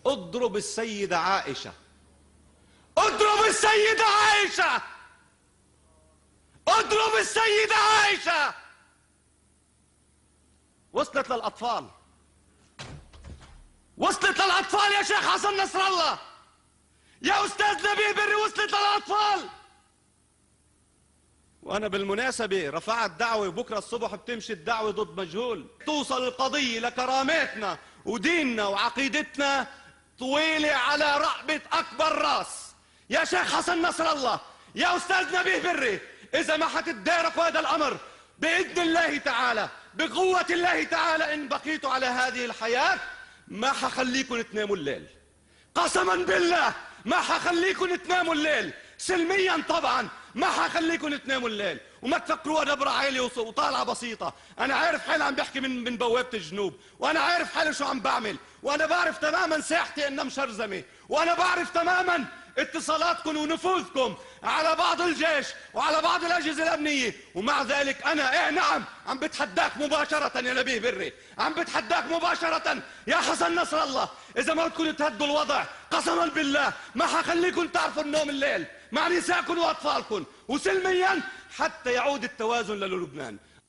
اضرب السيدة عائشة، اضرب السيدة عائشة، اضرب السيدة عائشة. وصلت للأطفال، وصلت للأطفال يا شيخ حسن نصر الله، يا أستاذ نبيه بري، وصلت للأطفال. وأنا بالمناسبة رفعت دعوة، وبكرة الصبح بتمشي الدعوة ضد مجهول. توصل القضية لكراماتنا وديننا وعقيدتنا طويلة على رقبة أكبر راس. يا شيخ حسن نصر الله، يا أستاذ نبيه بري، إذا ما حتتداركوا هذا الأمر بإذن الله تعالى، بقوة الله تعالى، إن بقيتوا على هذه الحياة ما حخليكم تناموا الليل، قسما بالله ما حخليكم تناموا الليل، سلميا طبعا ما حخليكم تناموا الليل. وما تفكروا دبرة عالية وطالعة بسيطة. أنا عارف حالي عم بحكي من بوابة الجنوب، وأنا عارف حالي شو عم بعمل، وأنا بعرف تماما ساحتي إنها مشرزمة، وأنا بعرف تماما اتصالاتكم ونفوذكم على بعض الجيش وعلى بعض الأجهزة الأمنية. ومع ذلك أنا نعم عم بتحداك مباشرة يا نبيه بري، عم بتحداك مباشرة يا حسن نصر الله. إذا ما بدكم تهدوا الوضع قسما بالله ما حخليكم تعرفوا النوم الليل مع نسائكم وأطفالكم، وسلميا حتى يعود التوازن للبنان.